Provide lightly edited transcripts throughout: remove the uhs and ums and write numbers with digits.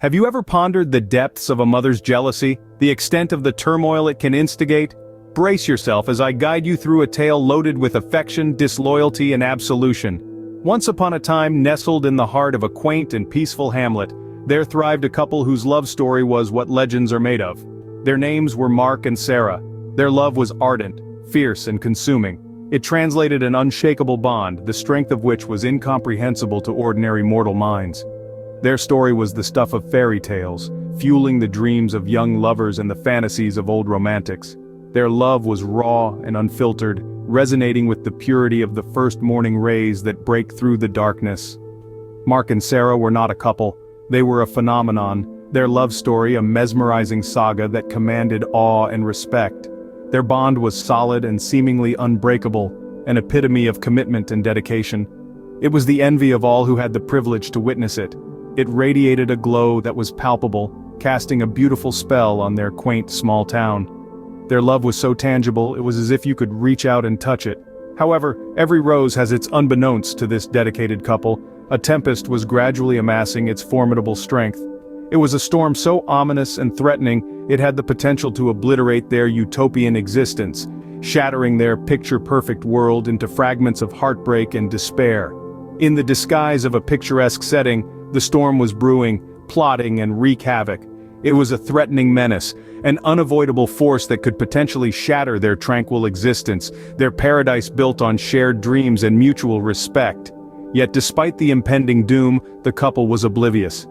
Have you ever pondered the depths of a mother's jealousy, the extent of the turmoil it can instigate? Brace yourself as I guide you through a tale loaded with affection, disloyalty, and absolution. Once upon a time, nestled in the heart of a quaint and peaceful hamlet, there thrived a couple whose love story was what legends are made of. Their names were Mark and Sarah. Their love was ardent, fierce, and consuming. It translated an unshakable bond, the strength of which was incomprehensible to ordinary mortal minds. Their story was the stuff of fairy tales, fueling the dreams of young lovers and the fantasies of old romantics. Their love was raw and unfiltered, resonating with the purity of the first morning rays that break through the darkness. Mark and Sarah were not a couple, they were a phenomenon, their love story a mesmerizing saga that commanded awe and respect. Their bond was solid and seemingly unbreakable, an epitome of commitment and dedication. It was the envy of all who had the privilege to witness it. It radiated a glow that was palpable, casting a beautiful spell on their quaint small town. Their love was so tangible it was as if you could reach out and touch it. However, every rose has its unbeknownst to this dedicated couple. A tempest was gradually amassing its formidable strength. It was a storm so ominous and threatening, it had the potential to obliterate their utopian existence, shattering their picture-perfect world into fragments of heartbreak and despair. In the disguise of a picturesque setting, the storm was brewing, plotting and wreak havoc. It was a threatening menace, an unavoidable force that could potentially shatter their tranquil existence, their paradise built on shared dreams and mutual respect. Yet despite the impending doom, the couple was oblivious.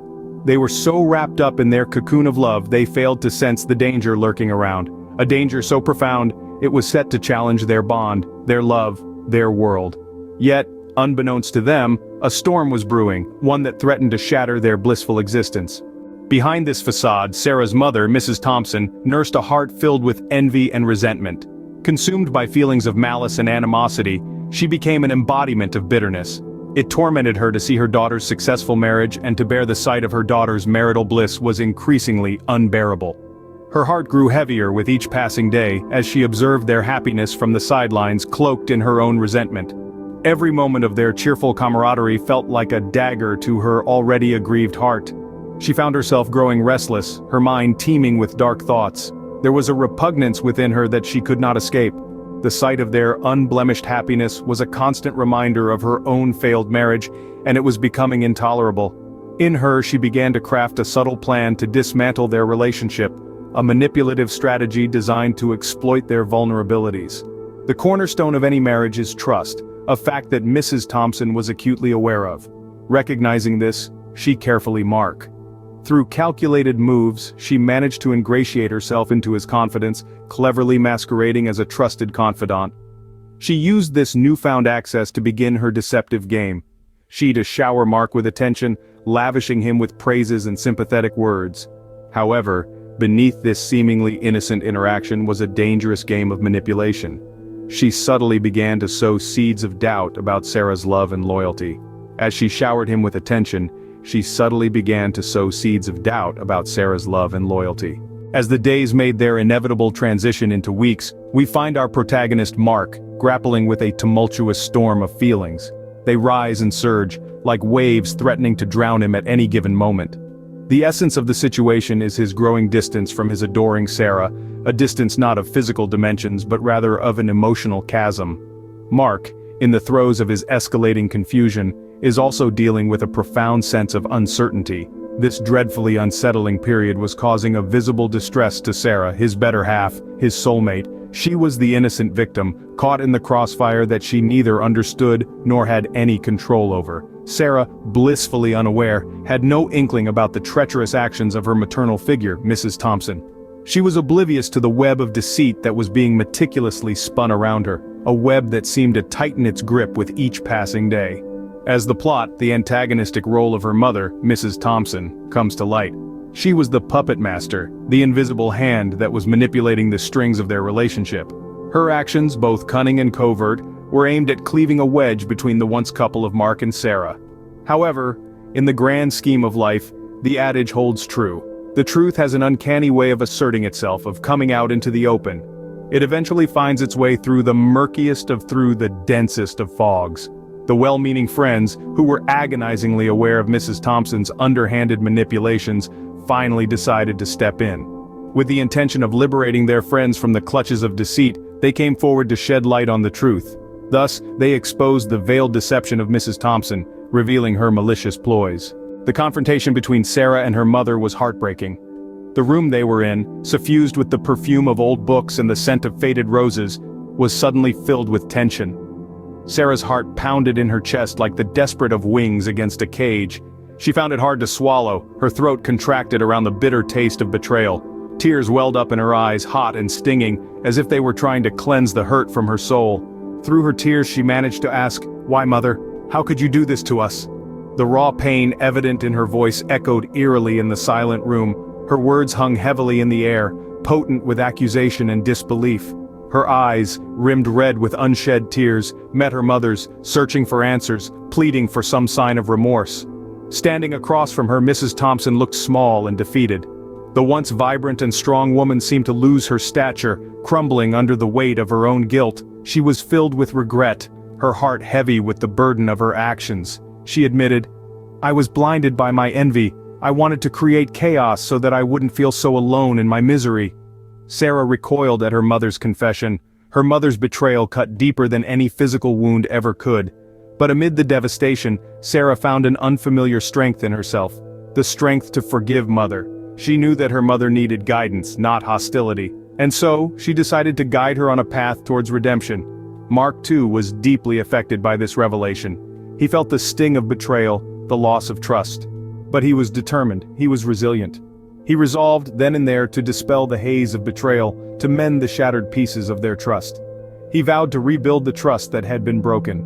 They were so wrapped up in their cocoon of love they failed to sense the danger lurking around, a danger so profound, it was set to challenge their bond, their love, their world. Yet, unbeknownst to them, a storm was brewing, one that threatened to shatter their blissful existence. Behind this facade, Sarah's mother, Mrs. Thompson, nursed a heart filled with envy and resentment. Consumed by feelings of malice and animosity, she became an embodiment of bitterness. It tormented her to see her daughter's successful marriage, and to bear the sight of her daughter's marital bliss was increasingly unbearable. Her heart grew heavier with each passing day as she observed their happiness from the sidelines, cloaked in her own resentment. Every moment of their cheerful camaraderie felt like a dagger to her already aggrieved heart. She found herself growing restless, her mind teeming with dark thoughts. There was a repugnance within her that she could not escape. The sight of their unblemished happiness was a constant reminder of her own failed marriage, and it was becoming intolerable. In her, she began to craft a subtle plan to dismantle their relationship, a manipulative strategy designed to exploit their vulnerabilities. The cornerstone of any marriage is trust, a fact that Mrs. Thompson was acutely aware of. Recognizing this, she carefully Mark. Through calculated moves, she managed to ingratiate herself into his confidence, cleverly masquerading as a trusted confidant. She used this newfound access to begin her deceptive game. To shower Mark with attention, lavishing him with praises and sympathetic words. However, beneath this seemingly innocent interaction was a dangerous game of manipulation. She subtly began to sow seeds of doubt about Sarah's love and loyalty. As she showered him with attention, she subtly began to sow seeds of doubt about Sarah's love and loyalty. As the days made their inevitable transition into weeks, we find our protagonist Mark grappling with a tumultuous storm of feelings. They rise and surge, like waves threatening to drown him at any given moment. The essence of the situation is his growing distance from his adoring Sarah, a distance not of physical dimensions but rather of an emotional chasm. Mark, in the throes of his escalating confusion, is also dealing with a profound sense of uncertainty. This dreadfully unsettling period was causing a visible distress to Sarah, his better half, his soulmate. She was the innocent victim, caught in the crossfire that she neither understood nor had any control over. Sarah, blissfully unaware, had no inkling about the treacherous actions of her maternal figure, Mrs. Thompson. She was oblivious to the web of deceit that was being meticulously spun around her, a web that seemed to tighten its grip with each passing day. As the plot, the antagonistic role of her mother, Mrs. Thompson, comes to light. She was the puppet master, the invisible hand that was manipulating the strings of their relationship. Her actions, both cunning and covert, were aimed at cleaving a wedge between the once couple of Mark and Sarah. However, in the grand scheme of life, the adage holds true. The truth has an uncanny way of asserting itself, of coming out into the open. It eventually finds its way through the murkiest of through the densest of fogs. The well-meaning friends, who were agonizingly aware of Mrs. Thompson's underhanded manipulations, finally decided to step in. With the intention of liberating their friends from the clutches of deceit, they came forward to shed light on the truth. Thus, they exposed the veiled deception of Mrs. Thompson, revealing her malicious ploys. The confrontation between Sarah and her mother was heartbreaking. The room they were in, suffused with the perfume of old books and the scent of faded roses, was suddenly filled with tension. Sarah's heart pounded in her chest like the desperate of wings against a cage. She found it hard to swallow, her throat contracted around the bitter taste of betrayal. Tears welled up in her eyes, hot and stinging, as if they were trying to cleanse the hurt from her soul. Through her tears she managed to ask, "Why, Mother? How could you do this to us?" The raw pain evident in her voice echoed eerily in the silent room. Her words hung heavily in the air, potent with accusation and disbelief. Her eyes, rimmed red with unshed tears, met her mother's, searching for answers, pleading for some sign of remorse. Standing across from her, Mrs. Thompson looked small and defeated. The once vibrant and strong woman seemed to lose her stature, crumbling under the weight of her own guilt. She was filled with regret, her heart heavy with the burden of her actions. She admitted, "I was blinded by my envy. I wanted to create chaos so that I wouldn't feel so alone in my misery." Sarah recoiled at her mother's confession. Her mother's betrayal cut deeper than any physical wound ever could. But amid the devastation, Sarah found an unfamiliar strength in herself. The strength to forgive Mother. She knew that her mother needed guidance, not hostility. And so, she decided to guide her on a path towards redemption. Mark, too, was deeply affected by this revelation. He felt the sting of betrayal, the loss of trust. But he was determined, he was resilient. He resolved then and there to dispel the haze of betrayal, to mend the shattered pieces of their trust. He vowed to rebuild the trust that had been broken.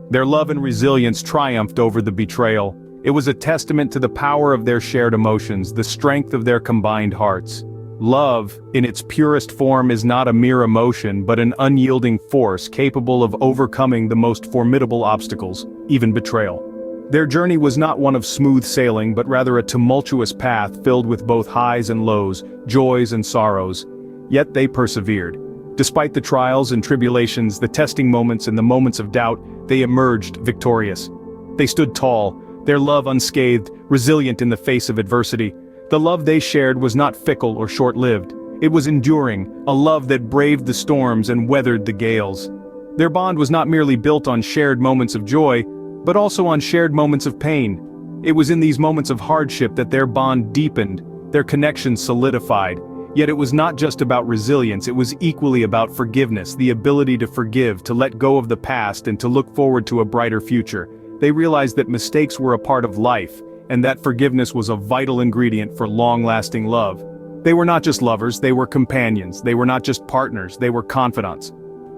Their love and resilience triumphed over the betrayal. It was a testament to the power of their shared emotions, the strength of their combined hearts. Love, in its purest form, is not a mere emotion but an unyielding force capable of overcoming the most formidable obstacles, even betrayal. Their journey was not one of smooth sailing but rather a tumultuous path filled with both highs and lows, joys and sorrows. Yet they persevered. Despite the trials and tribulations, the testing moments and the moments of doubt, they emerged victorious. They stood tall, their love unscathed, resilient in the face of adversity. The love they shared was not fickle or short-lived. It was enduring, a love that braved the storms and weathered the gales. Their bond was not merely built on shared moments of joy, but also on shared moments of pain. It was in these moments of hardship that their bond deepened, their connection solidified. Yet it was not just about resilience, it was equally about forgiveness, the ability to forgive, to let go of the past and to look forward to a brighter future. They realized that mistakes were a part of life, and that forgiveness was a vital ingredient for long-lasting love. They were not just lovers, they were companions. They were not just partners, they were confidants.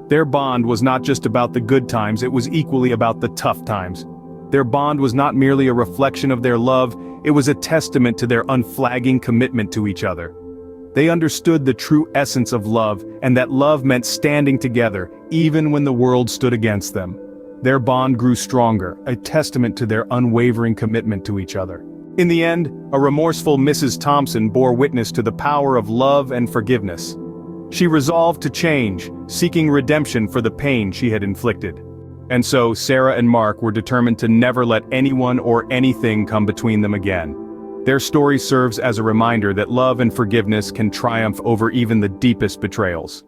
Their bond was not just about the good times, it was equally about the tough times. Their bond was not merely a reflection of their love, it was a testament to their unflagging commitment to each other. They understood the true essence of love, and that love meant standing together, even when the world stood against them. Their bond grew stronger, a testament to their unwavering commitment to each other. In the end, a remorseful Mrs. Thompson bore witness to the power of love and forgiveness. She resolved to change, seeking redemption for the pain she had inflicted. And so Sarah and Mark were determined to never let anyone or anything come between them again. Their story serves as a reminder that love and forgiveness can triumph over even the deepest betrayals.